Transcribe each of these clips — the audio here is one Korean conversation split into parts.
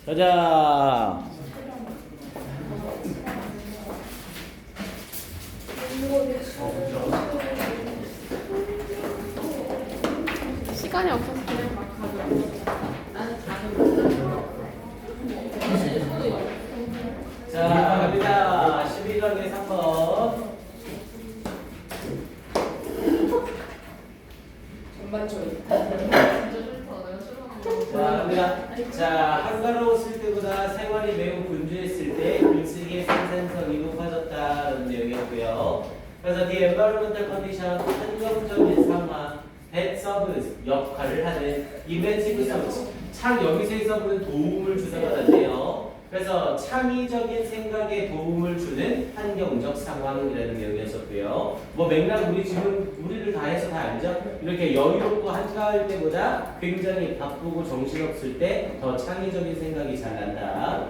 가자. 시간이 없어서 그냥 막 가져왔어. 나는 작은 자, 갑니다. 12강의 3번. 전반적으로. 자, 갑니다. 자, 한가로워 쓸 때보다 생활이 매우 분주했을 때 글쓰기의 생산성이 높아졌다는 내용이었고요. 그래서 the environmental condition, 환경적인 상황, that serves 역할을 하는 inventive service, 창 여기서에서는 도움을 주다가 나네요. 그래서 창의적인 생각에 도움을 주는 환경적 상황이라는 내용이었었고요. 뭐 맥락 우리 지금 우리를 다 해서 다 알죠? 이렇게 여유롭고 한가할 때보다 굉장히 바쁘고 정신없을 때 더 창의적인 생각이 잘 난다.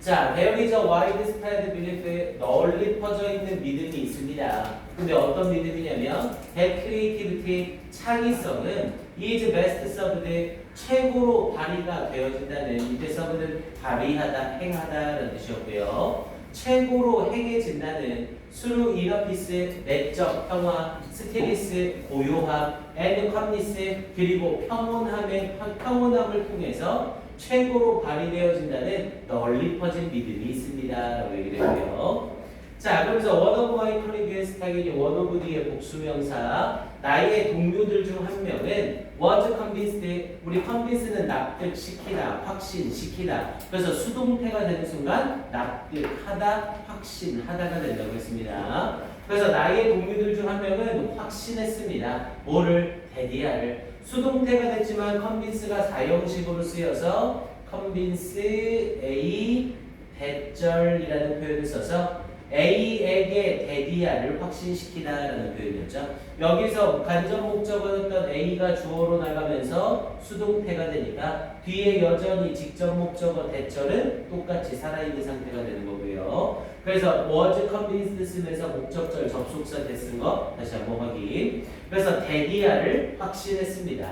자, there is a widespread belief, 널리 퍼져 있는 믿음이 있습니다. 근데 어떤 믿음이냐면 that creativity, 창의성은 is best served, 최고로 발휘가 되어진다는, 이때 served는 발휘하다, 행하다라는 뜻이었고요. 최고로 행해진다는 through inner peace, 내적 평화, stillness, 고요함, and calmness, 그리고 평온함을 통해서 최고로 발휘되어진다는 널리 퍼진 믿음이 있습니다. 라고 얘기를 했고요. 자, 그러면서 one of my colleagues, 당연히 one of 뒤의 복수명사, 나의 동료들 중 한 명은 was convinced, 우리 convince는 납득시키다, 확신시키다. 그래서 수동태가 되는 순간 납득하다, 확신하다가 된다고 했습니다. 그래서 나의 동료들 중 한 명은 확신했습니다. 뭐를? 데디아를. 수동태가 됐지만 convince가 사형식으로 쓰여서 convince A 대절이라는 표현을 써서 A에게 데디아를 확신시키다라는 표현이었죠. 여기서 간접 목적어였던 A가 주어로 나가면서 수동태가 되니까 뒤에 여전히 직접 목적어 대절은 똑같이 살아있는 상태가 되는 거고요. 그래서 was convinced 쓰면서 목적절 접속사 됐은 거 다시 한번 확인. 그래서 데디아를 확신했습니다.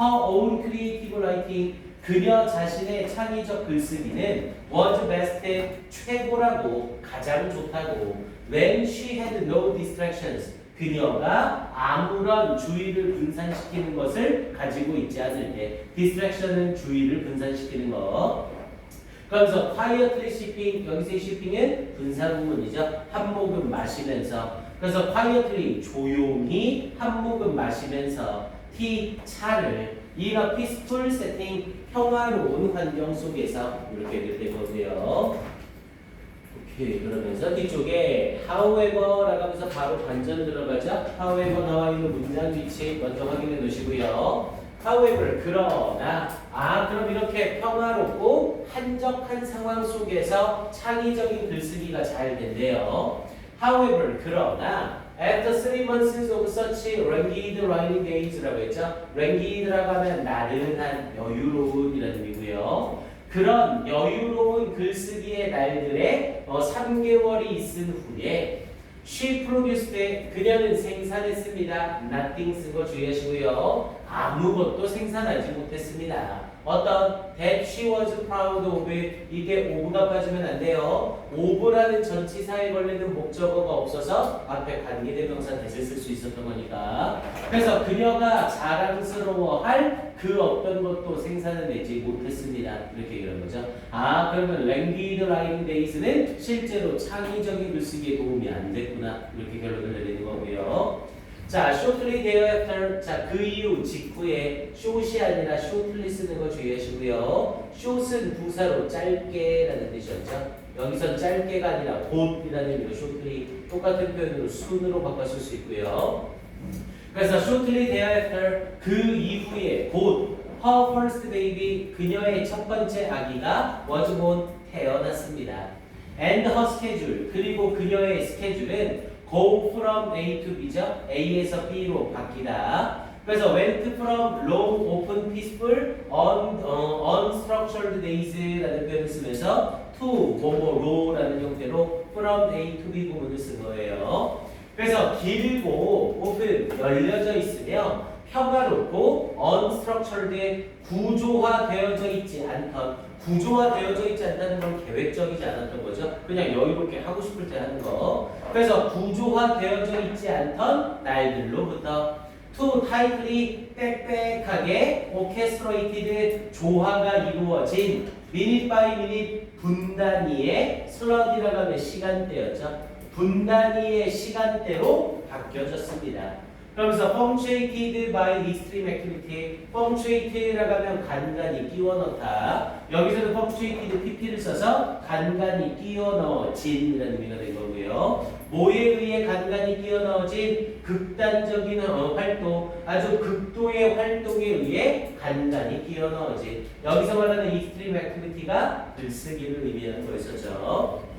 Her own creative writing, 그녀 자신의 창의적 글쓰기는 was best, 최고라고, 가장 좋다고. When she had no distractions, 그녀가 아무런 주의를 분산시키는 것을 가지고 있지 않을 때. distraction은 주의를 분산시키는 거. 그러면서 quietly sipping, 여기서의 sipping은 분사구문이죠. 한 모금 마시면서. 그래서 quietly, 조용히 한 모금 마시면서 tea, 차를 in a peaceful setting, 평화로운 환경 속에서 이렇게 얘기를 해보세요. 오케이, 그러면서 뒤쪽에 however라고 하면서 바로 반전 들어가죠. however 나와 있는 문장 위치 먼저 확인해 놓으시고요. however, 그러나, 그럼 이렇게 평화롭고 한적한 상황 속에서 창의적인 글쓰기가 잘 된대요. however, 그러나 after 3 months of such languid writing days라고 했죠. languid라고 하면 나른한, 여유로운 이라는 의미고요. 그런 여유로운 글쓰기의 날들에 3개월이 있은 후에 she produced, 그녀는 생산했습니다. nothing 쓴 거 주의하시고요. 아무것도 생산하지 못했습니다. 어떤 that she was proud of, 이게 of가 빠지면 안 돼요. of라는 전치사에 걸리는 목적어가 없어서 앞에 관계대명사 대신 쓸 수 있었던 거니까. 그래서 그녀가 자랑스러워할 그 어떤 것도 생산을 내지 못했습니다. 이렇게 얘기하는 거죠. 그러면 languid writing days는 실제로 창의적인 글쓰기에 도움이 안 됐구나. 이렇게 결론을 내리는 거고요. 자, shortly thereafter, 자, 그 이후 직후에 short이 아니라 shortly 쓰는 거 주의하시고요. short은 부사로 짧게라는 뜻이었죠. 여기선 짧게가 아니라 곧이라는 의미로 shortly, 똑같은 표현으로 순으로 바꿔 쓸 수 있고요. 그래서 shortly thereafter, 그 이후에 곧 her first baby, 그녀의 첫 번째 아기가 was born, 태어났습니다. And her schedule, 그리고 그녀의 스케줄은 go from A to B죠. A에서 B로 바뀌다. 그래서 went from long, open, peaceful, unstructured days라는 표현을 쓰면서 to, 뭐뭐로라는 형태로 from A to B 부분을 쓴 거예요. 그래서 길고 open, 열려져 있으며 평화롭고 unstructured 구조화되어져 있지 않던 구조화되어져 있지 않다는 건 계획적이지 않았던 거죠. 그냥 여유롭게 하고 싶을 때 하는 거. 그래서 구조화되어져 있지 않던 날들로부터 too tightly 빽빽하게 orchestrated 조화가 이루어진 minute by minute 분단위의 슬러디라고 하는 시간대였죠. 분단위의 시간대로 바뀌어졌습니다. 그러면서 punctuated by extreme activity, punctuated라고 하면 간간히 끼워 넣다. 여기서는 punctuated pp를 써서 간간히 끼워 넣어진이라는 의미가 된 거고요. 뭐에 의해 간간히 끼워 넣어진 극단적인 활동, 아주 극도의 활동에 의해 간간히 끼워 넣어진. 여기서 말하는 extreme activity가 글쓰기를 의미하는 거였었죠.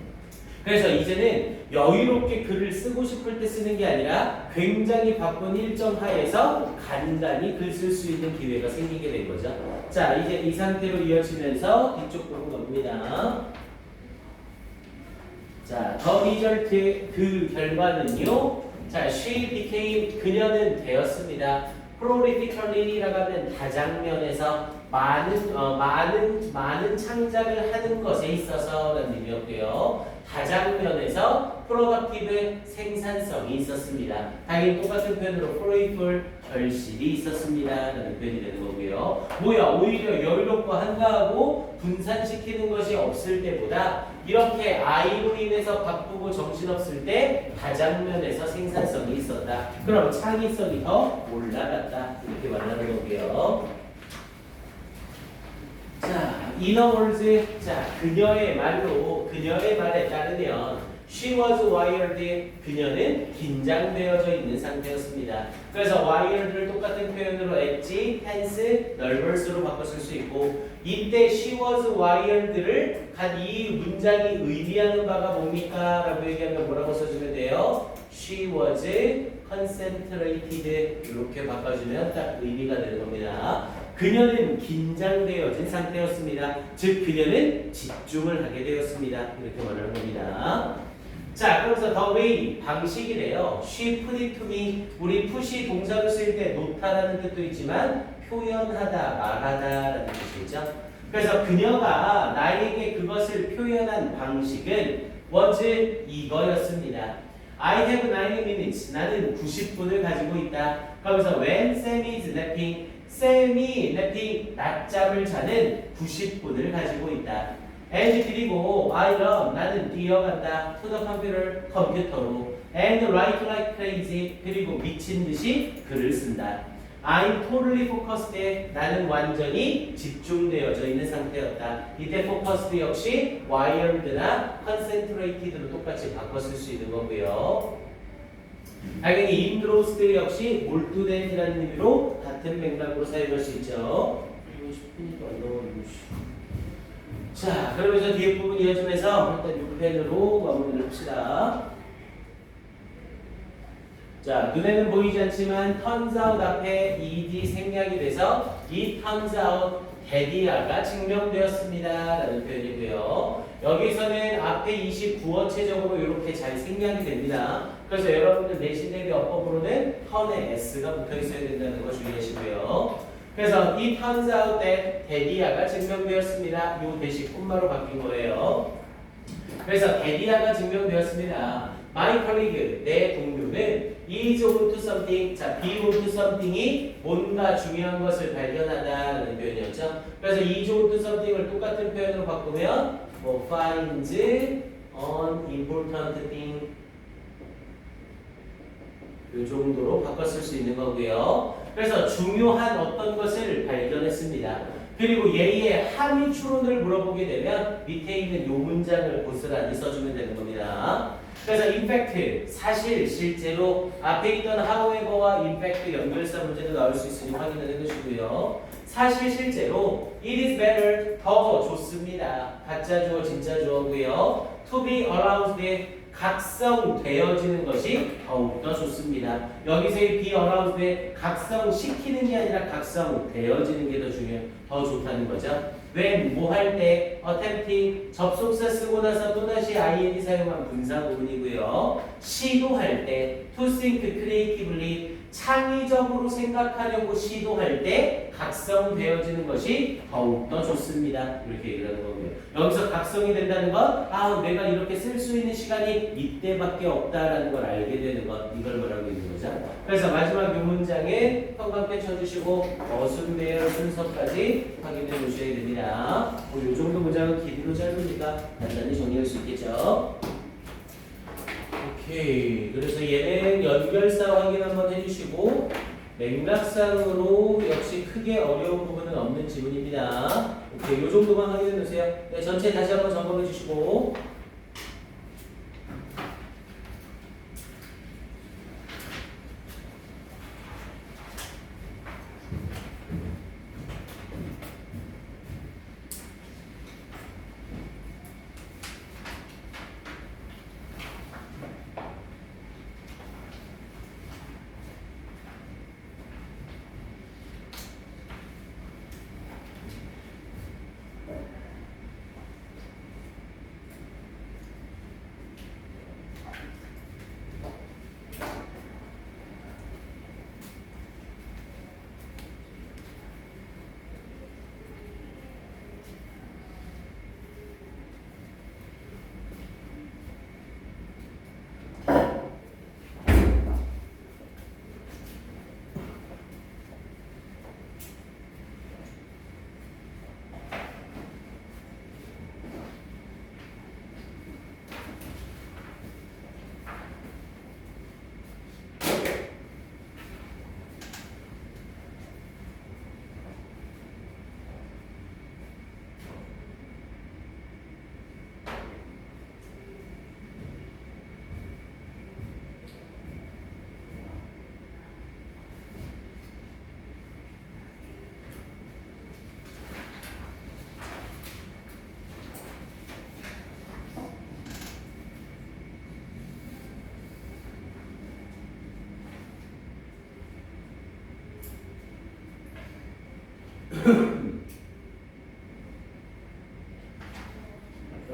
그래서 이제는 여유롭게 글을 쓰고 싶을 때 쓰는 게 아니라 굉장히 바쁜 일정 하에서 간단히 글 쓸 수 있는 기회가 생기게 된 거죠. 자, 이제 이 상태로 이어지면서 뒤쪽 보고 갑니다. 자, the result 그 결과는요. 자, she became 그녀는 되었습니다. prolifically라고 하면 다장면에서 많은 창작을 하는 것에 있어서라는 의미였고요. 다장면에서 productive 생산성이 있었습니다. 당연히 똑같은 표현으로 fruitful 결실이 있었습니다라는 표현이 되는 거고요. 뭐야 오히려 여유롭고 한가하고 분산시키는 것이 없을 때보다 이렇게 아이로 인해서 바쁘고 정신없을 때 다장면에서 생산성이 있었다. 그럼 창의성이 더 올라갔다 이렇게 말하는 거고요. 자, in a words, 자, 그녀의 말에 따르면 she was wired, 그녀는 긴장되어져 있는 상태였습니다. 그래서 wired를 똑같은 표현으로 엣지, tense, nervous로 바꿔 쓸 수 있고 이때 she was wired를 간 이 문장이 의미하는 바가 뭡니까? 라고 얘기하면 뭐라고 써주면 돼요? she was concentrated 이렇게 바꿔주면 딱 의미가 되는 겁니다. 그녀는 긴장되어진 상태였습니다. 즉 그녀는 집중을 하게 되었습니다. 이렇게 말하는 겁니다. 자, 그래서 the way 방식이래요. she put it to me. 우리 푸시 동사로 쓸 때 놓다라는 뜻도 있지만 표현하다, 말하다라는 뜻이죠. 그래서 그녀가 나에게 그것을 표현한 방식은 was 이거였습니다. I have 9 minutes. 나는 90분을 가지고 있다. 그러면서 when Sam is napping, 쌤이 napping 낮잠을 자는 90분을 가지고 있다. and 그리고 I run 나는 뛰어간다. to the computer 컴퓨터로 and write like crazy 그리고 미친 듯이 글을 쓴다. I'm totally focused 나는 완전히 집중되어져 있는 상태였다. 이때 focused 역시 wired나 concentrated로 똑같이 바꿔 쓸 수 있는 거고요. 당연히 engrossed 역시 몰두된이라는 의미로 같은 맥락으로 사용할 수 있죠. 10분도 안 넘어가고. 자, 그러면서 뒤에 부분 이어지면서 일단 6펜으로 마무리를 합시다. 자, 눈에는 보이지 않지만 turns out 앞에 ed 생략이 돼서 이 turns out 데디아가 증명되었습니다 라는 표현이고요. 여기서는 앞에 29어체적으로 이렇게 잘 생략이 됩니다. 그래서 여러분들 내신 대비 어법으로는 턴에 s가 붙어 있어야 된다는 거 주의하시고요. 그래서 이 turns out that 데디아가 증명되었습니다. 요 대시 콤마로 바뀐 거예요. 그래서 데디아가 증명되었습니다. My colleague, 내 동료는 is on to something, 자, be on to something이 뭔가 중요한 것을 발견하다라는 표현이었죠. 그래서 is on to something을 똑같은 표현으로 바꾸면 뭐 finds an important thing 이 정도로 바꿔 쓸 수 있는 거고요. 그래서 중요한 어떤 것을 발견했습니다. 그리고 얘의 함의 추론을 물어보게 되면 밑에 있는 이 문장을 고스란히 써주면 되는 겁니다. 그래서 in fact, 사실, 실제로 앞에 있던 however와 in fact 연결사 문제도 나올 수 있으니 확인을 해두시고요. 사실, 실제로 it is better, 더 좋습니다. 가짜 주어, 진짜 주어고요. to be allowed, 각성되어지는 것이 더욱더 좋습니다. 여기서의 be allowed, 각성시키는 게 아니라 각성되어지는 게 더 좋다는 거죠. when, 뭐 할 때, attempting, 접속사 쓰고 나서 또다시 ing 사용한 분사 부분이고요. 시도할 때, to think creatively, 창의적으로 생각하려고 시도할 때 각성되어지는 것이 더욱더 좋습니다. 이렇게 얘기를 하는 거고요. 여기서 각성이 된다는 건 내가 이렇게 쓸 수 있는 시간이 이때밖에 없다라는 걸 알게 되는 것, 이걸 말하고 있는 거죠. 그래서 마지막 이 문장에 형광펜 쳐주시고 어순배열 순서까지 확인해 보셔야 됩니다. 이 정도 문장은 길이로 짧으니까 간단히 정리할 수 있겠죠. 오케이. 그래서 얘는 연결사 확인 한번 해주시고 맥락상으로 역시 크게 어려운 부분은 없는 지문입니다. 오케이. 이 정도만 확인해 주세요. 네, 전체 다시 한번 점검해 주시고.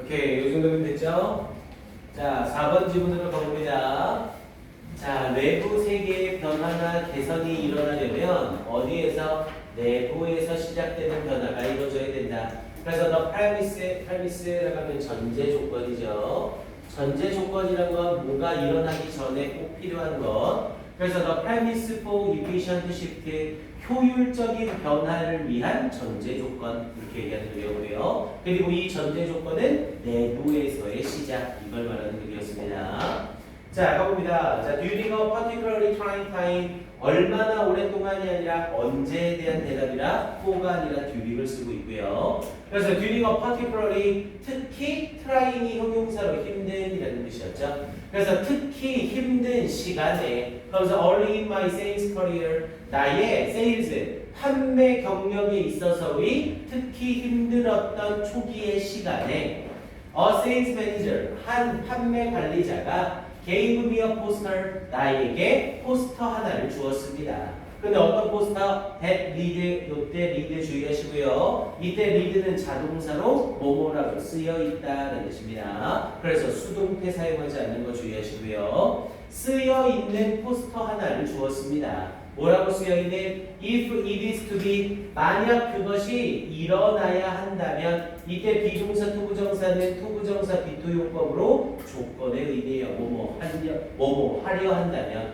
오케이, 이 정도면 됐죠? 자, 4번 지문으로 가봅니다. 자, 내부 세계의 변화나 개선이 일어나려면 어디에서? 내부에서 시작되는 변화가 이루어져야 된다. 그래서 the premise라고 하면 전제 조건이죠. 전제 조건이란 건 뭐가 일어나기 전에 꼭 필요한 것. 그래서 the premise for efficient shift, 효율적인 변화를 위한 전제 조건, 이렇게 얘기하는 내용이고요. 그리고 이 전제 조건은 내부에서의 시작, 이걸 말하는 얘기였습니다. 자, 가봅니다. 자, during a particularly trying time, 얼마나 오랫동안이 아니라 언제에 대한 대답이라 for가 아니라 during을 쓰고 있고요. 그래서 during a particularly, 특히 trying이 형용사로 힘든이라는 뜻이었죠. 그래서 특히 힘든 시간에, 그래서 early in my sales career, 나의 sales, 판매 경력에 있어서의 특히 힘들었던 초기의 시간에 a sales manager, 한 판매 관리자가 gave me a poster, 나에게 포스터 하나를 주었습니다. 근데 어떤 포스터? that lead, 요때 lead 주의하시고요. 이때 lead는 자동사로 뭐뭐라고 쓰여 있다는 뜻입니다. 그래서 수동태 사용하지 않는 거 주의하시고요. 쓰여 있는 포스터 하나를 주었습니다. 뭐라고 쓰여 있는? If it is to be, 만약 그것이 일어나야 한다면, 이때 비동사 투부정사는 투부정사 비토용법으로 조건에 의미해요. 뭐뭐 하려 한다면,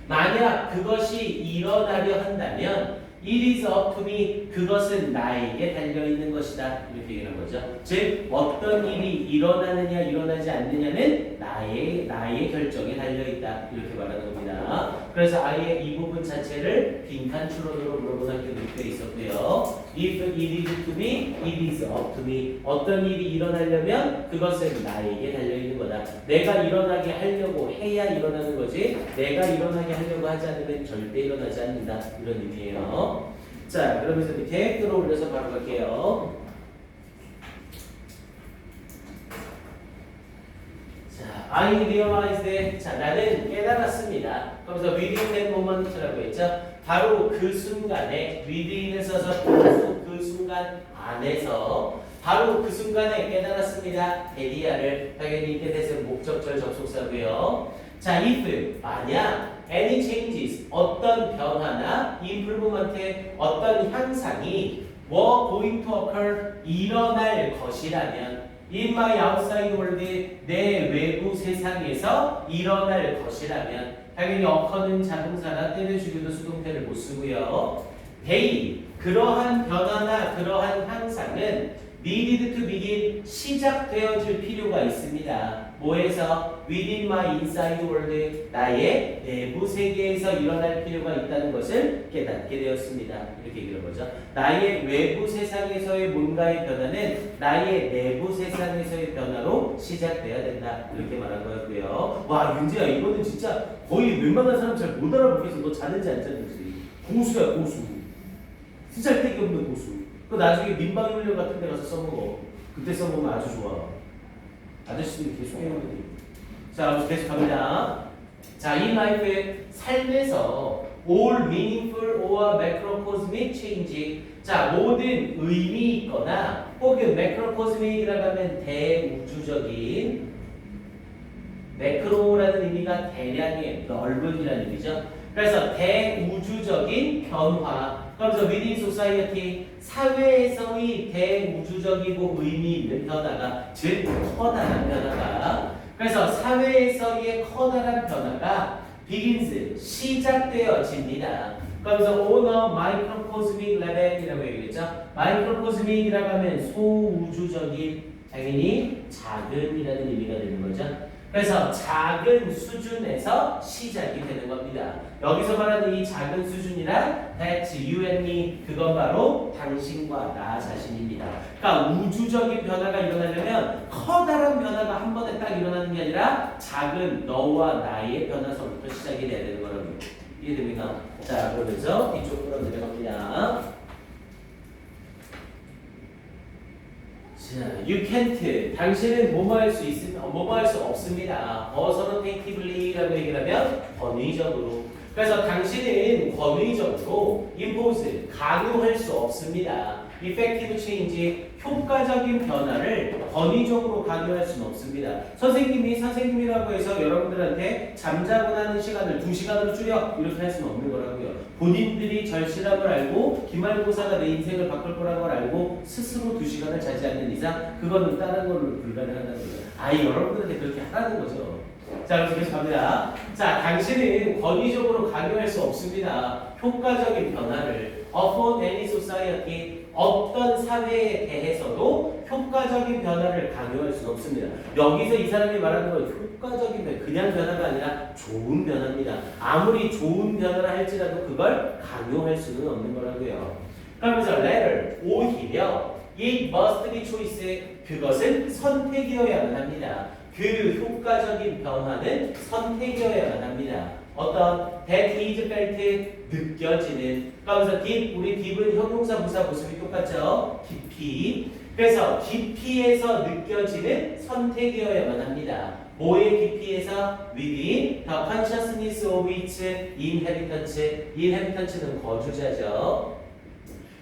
만약 그것이 일어나려 한다면 it is up to me, 그것은 나에게 달려있는 것이다, 이렇게 얘기하는 거죠. 즉 어떤 일이 일어나느냐 일어나지 않느냐는 나의 결정에 달려있다, 이렇게 말하는 겁니다. 그래서 아예 이 부분 자체를 빈칸 추론으로 물어본 학교도 꽤 있었고요. If it is to me, it is up to me. 어떤 일이 일어나려면 그것은 나에게 달려있는 거다. 내가 일어나게 하려고 해야 일어나는 거지, 내가 일어나게 하려고 하지 않으면 절대 일어나지 않는다, 이런 의미예요. 자, 그러면서 밑에 끌어올려서 바로 갈게요. 자, I realized that, 자, 나는 깨달았습니다. 그러면서 within that moment라고 했죠. 바로 그 순간에, within을 써서 그 순간 안에서, 바로 그 순간에 깨달았습니다. 에디아를, 당연히 이때 대신 목적절 접속사고요. 자, if, 만약 any changes 어떤 변화나 improvement의 어떤 향상이 were going to occur 일어날 것이라면 in my outside world 내 외부 세상에서 일어날 것이라면 당연히 occur는 자동사나 때려주기도 수동태를 못 쓰고요. they 그러한 변화나 그러한 향상은 needed to begin 시작되어질 필요가 있습니다. 뭐에서? within my inside world 나의 내부 세계에서 일어날 필요가 있다는 것을 깨닫게 되었습니다. 이렇게 얘기를 거죠. 나의 외부 세상에서의 뭔가의 변화는 나의 내부 세상에서의 변화로 시작돼야 된다. 이렇게 말한 거였고요. 와 윤지야 이거는 진짜 거의 웬만한 사람 잘 못 알아보겠어. 너 자는지 안 자는지. 고수야 고수. 쓰잘데기 없는 고수. 그 나중에 민방위훈련 같은 데 가서 써먹어. 그때 써보면 아주 좋아. 아저씨들이 계속 해오는. 자, 계속 갑니다. 자, 이 라이프의 삶에서 all meaningful or macrocosmic change. 자, 모든 의미 있거나 혹은 macrocosmic이라고 하면 대우주적인 매크로라는 의미가 대량의 넓은이라는 의미죠. 그래서 대우주적인 변화. 그래서 within society 사회에서의 대우주적이고 의미 있는 변화가 즉 커다란 변화가 그래서 사회에서의 커다란 변화가 begins 시작되어집니다. 그래서 on a microcosmic level이라고 얘기했죠. microcosmic이라고 하면 소우주적인 당연히 작은이라는 의미가 되는 거죠. 그래서 작은 수준에서 시작이 되는 겁니다. 여기서 말하는 이 작은 수준이란 that you and me 그건 바로 당신과 나 자신입니다. 그러니까 우주적인 변화가 일어나려면 커다란 변화가 한 번에 딱 일어나는 게 아니라 작은 너와 나의 변화서부터 시작이 돼야 되는 거라고요. 이해됩니까? 자 그러면서 뒤쪽으로 내려갑니다. 자, you can't. 당신은 뭐뭐할 수 있으면 뭐뭐할 수 없습니다. authoritatively라고 얘기를 하면 권위적으로. 그래서 당신은 권위적으로 impose 강요할 수 없습니다. effective change 효과적인 변화를 권위적으로 강요할 수는 없습니다. 선생님이라고 해서 여러분들한테 잠자고 나는 시간을 2시간으로 줄여 이렇게 할 수는 없는 거라고요. 본인들이 절실함을 알고 기말고사가 내 인생을 바꿀 거라는 걸 알고 스스로 2시간을 자지 않는 이상 그거는 다른 걸로 불가능하다는 거예요. 아예 여러분들한테 그렇게 하라는 거죠. 자, 그래서 계속 갑니다. 자, 당신은 권위적으로 강요할 수 없습니다. 효과적인 변화를 upon any society 어떤 사회에 대해서도 효과적인 변화를 강요할 수는 없습니다. 여기서 이 사람이 말하는 건 효과적인 변화, 그냥 변화가 아니라 좋은 변화입니다. 아무리 좋은 변화를 할지라도 그걸 강요할 수는 없는 거라고요. 그러면서 later 오히려 it must be choice 그것은 선택이어야만 합니다. 그 효과적인 변화는 선택이어야만 합니다. 어떤 that is felt 느껴지는 그러면서 deep 우리 deep은 형용사 부사 모습이 똑같죠. 깊이 그래서 깊이에서 느껴지는 선택이어야만 합니다. 뭐의 깊이에서 within the consciousness of its inhabitants inhabitants는 거주자죠.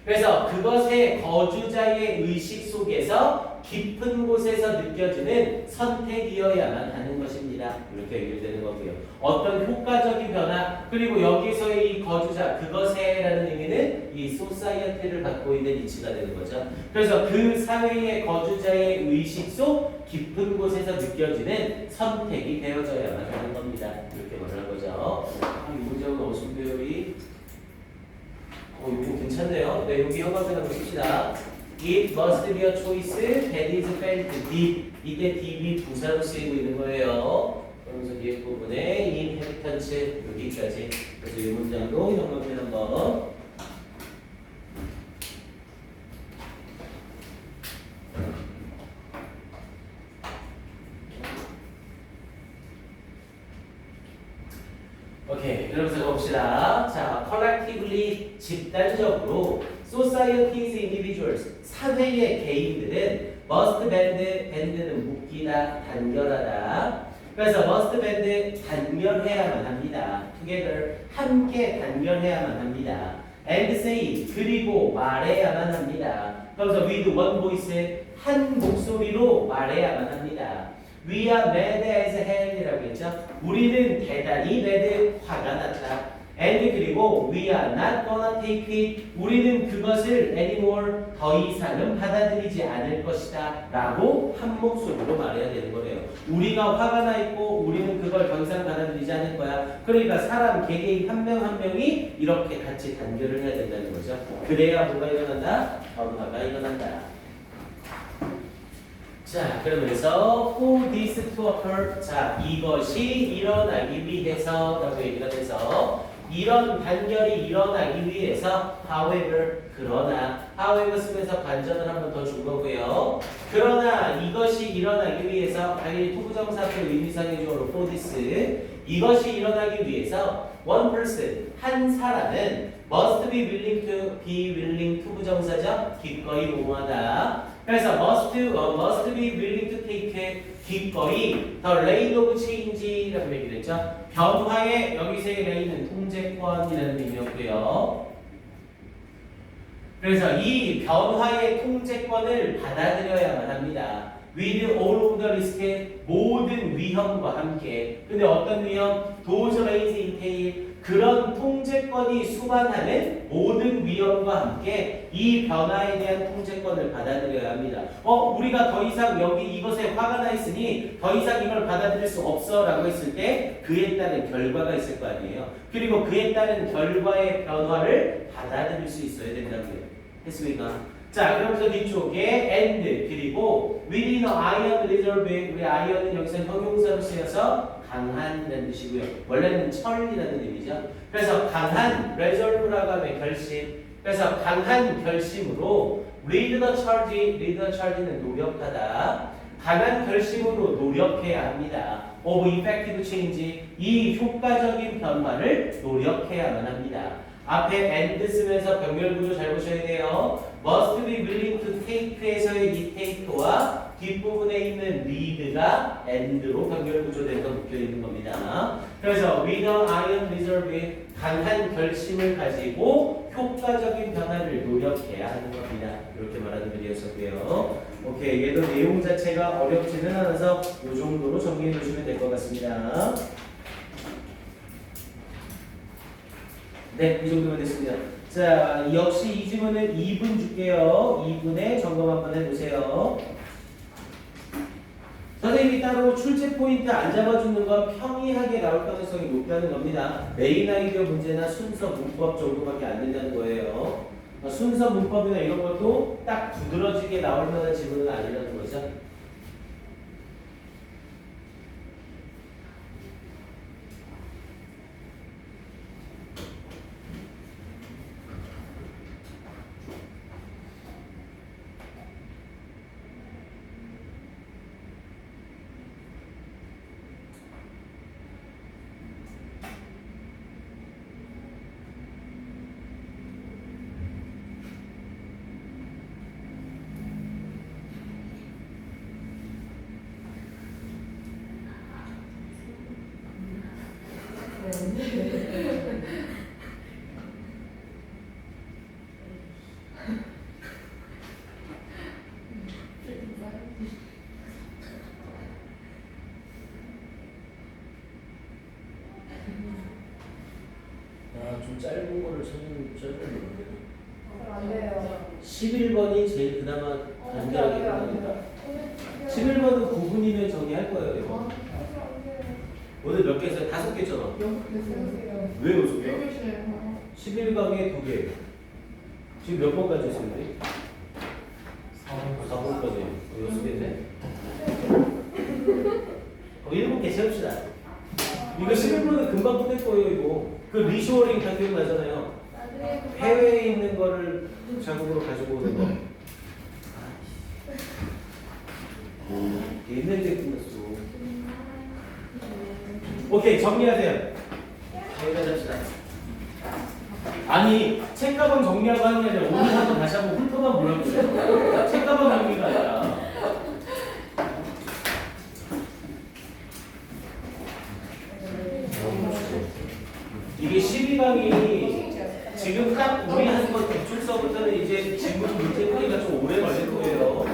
그래서 그것의 거주자의 의식 속에서 깊은 곳에서 느껴지는 선택이어야만 하는 것입니다. 이렇게 얘기되는 거고요. 어떤 효과적인 변화 그리고 여기서의 이 거주자 그것에라는 의미는 이 소사이어티를 갖고 있는 이치가 되는 거죠. 그래서 그 사회의 거주자의 의식 속 깊은 곳에서 느껴지는 선택이 되어져야만 하는 겁니다. 이렇게 말하는 거죠. 이 문제는 어순배요 이거 괜찮네요. 네, 여기 형광펜 한번 씁시다. It must be a choice that is felt deep. 이때 deep이 부사로 쓰이고 있는 거예요. 그러면서 뒤에 부분에 inhabitants 여기까지. 그래서 이 문장도 형광펜 한번. 오케이, 그러면서 봅시다. 자, collectively 집단적으로 society's individuals 사회의 개인들은 must band는 묶이다, 단결하다. 그래서 must band 단결해야만 합니다. together 함께 단결해야만 합니다. and say 그리고 말해야만 합니다. 그래서 with one voice 한 목소리로 말해야만 합니다. We are mad as hell이라고 했죠. 우리는 대단히 mad, 화가 났다. And 그리고 we are not gonna take it. 우리는 그것을 anymore, 더 이상은 받아들이지 않을 것이다. 라고 한 목소리로 말해야 되는 거예요. 우리가 화가 나 있고 우리는 그걸 더 이상 받아들이지 않을 거야. 그러니까 사람 개개인 한 명 한 명이 이렇게 같이 단결을 해야 된다는 거죠. 그래야 뭐가 일어난다? 변화가 일어난다. 자, 그러면서 for this to occur. 자, 이것이 일어나기 위해서 라고 얘기를 해서 이런 단결이 일어나기 위해서 however, 그러나 however 쓰면서 반전을 한 번 더 준 거고요. 그러나 이것이 일어나기 위해서 당연히 투부정사표 의미상의 주어로 for this 이것이 일어나기 위해서 one person, 한 사람은 must be willing to 부정사죠. 기꺼이 뭐뭐하다. 그래서 must be willing to take 기꺼이 the reign of change라고 얘기를 했죠. 변화의 여기서의 reign은 통제권이라는 의미였고요. 그래서 이 변화의 통제권을 받아들여야만 합니다. With all of the risk, 모든 위험과 함께. 근데 어떤 위험? Those reigns entail, 그런 통제권이 수반하는 모든 위험과 함께 이 변화에 대한 통제권을 받아들여야 합니다. 우리가 더 이상 여기 이것에 화가 나 있으니 더 이상 이걸 받아들일 수 없어 라고 했을 때 그에 따른 결과가 있을 거 아니에요. 그리고 그에 따른 결과의 변화를 받아들일 수 있어야 된다고요. 했습니까? 자, 그러면서 뒤쪽에 and 그리고 within a iron reserve, 우리 iron은 여기서 형용사로 쓰여서 강한이라는 뜻이고요. 원래는 철이라는 의미죠. 그래서 강한 reserve라고 하면 결심. 그래서 강한 결심으로 lead the charge는 노력하다. 강한 결심으로 노력해야 합니다. of effective change, 이 효과적인 변화를 노력해야만 합니다. 앞에 and 쓰면서 병렬구조 잘 보셔야 돼요. must be willing to take에서의 이 take와 뒷부분에 있는 lead가 and로 병렬구조돼서 묶여있는 겁니다. 그래서 with an iron reserve, 강한 결심을 가지고 효과적인 변화를 노력해야 하는 겁니다. 이렇게 말하는 글이었었고요. 오케이, 얘도 내용 자체가 어렵지는 않아서 이 정도로 정리해 주시면 될 것 같습니다. 네, 이 정도면 됐습니다. 자, 역시 이 질문은 2분 줄게요. 2분에 점검 한번 해보세요. 선생님이 따로 출제 포인트 안 잡아주는 건 평이하게 나올 가능성이 높다는 겁니다. 메인 아이디어 문제나 순서 문법 정도밖에 안 된다는 거예요. 순서 문법이나 이런 것도 딱 두드러지게 나올 만한 질문은 아니라는 거죠. 좀 짧은 거를 찾는 안 돼요. 11번이 제일 그나마 간결하게 끝납니다. 11번은 9분이면 정리할 거예요. 이거. 오늘 몇 개 했어요? 5개 했잖아. 왜 5개? 11강에 2개. 지금 몇 번까지 했어요? 4번까지. 6개인데? 7개 채웁시다. 이거 11번은 금방 끝낼 거예요, 이거. 그 리쇼어링 다 기억나잖아요. 해외에 있는 거를 자국으로 가지고 오는 거. 옛날에 끝났어. 오케이, 정리하세요. 여기다 잡시다. 아니, 책가방 정리하고 하는 게 아니라 오늘 한번 다시 한번 훑어만 보라고 그래요. 책가방 정리가 아니라. 이게 12강이 지금 딱 우리 하는 것 기출서부터는 이제 질문 문제 풀이가 좀 오래 걸릴 거예요.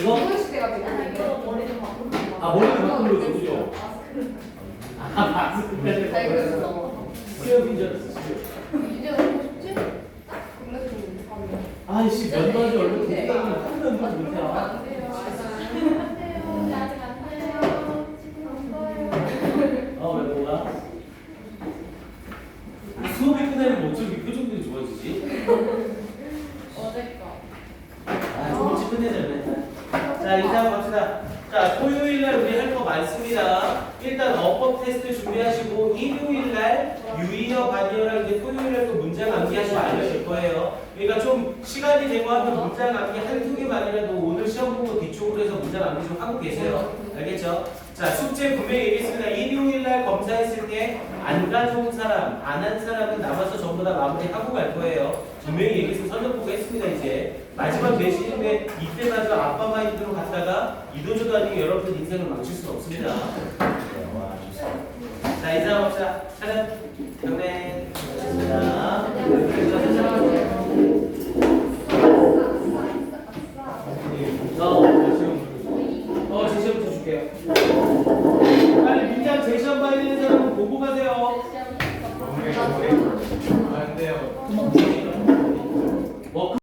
이거? 시대가 되게 머리 좀 바꾸는 거. 아, 머리를 바꾸는 거죠, 그죠? 아, 마스크까지. 잘 그렸어. 수염인 줄 알았어, 수염. 이제 하고 싶지? 그래서 좀 아이씨, 면도하지 얼른 못하면 한 면도 못해. 아. 안 돼요. 아직 안 돼요. 지금 안 돼요. 왜 뭐가? 수업이 끝나면 뭐 어쩜 이렇게 표정들이 좋아지지? 어제 거. 아, 좀 일찍 끝내자, 맨날. 자, 인사하고 갑시다. 자, 토요일날 우리 할 거 많습니다. 일단 어법 테스트 준비하시고, 일요일날 유의어, 반의어랑 이제 토요일날 또 문장 암기하시고 알려줄 거예요. 그러니까 좀 시간이 되고 하면 문장 암기 한두 개만이라도 오늘 시험 보고 뒤쪽으로 해서 문장 암기 좀 하고 계세요. 알겠죠? 자, 숙제 분명히 얘기했습니다. 일요일날 검사했을 때 안 가져온 사람, 안 한 사람은 남아서 전부 다 마무리하고 갈 거예요. 분명히 얘기했으면 선전 보고 했습니다, 이제. 마지막 내신인데 이때마저 아빠 마인드로 갔다가 이도저도 아니고 여러분들 인생을 망칠 수는 없습니다. 네, 와, 좋습니다. 자, 인사합시다. 차렷, 경례. 좋습니다. 제시험부터 줄게요. 빨리 문장 제시험 봐야 되는 사람은 보고 가세요. 시험.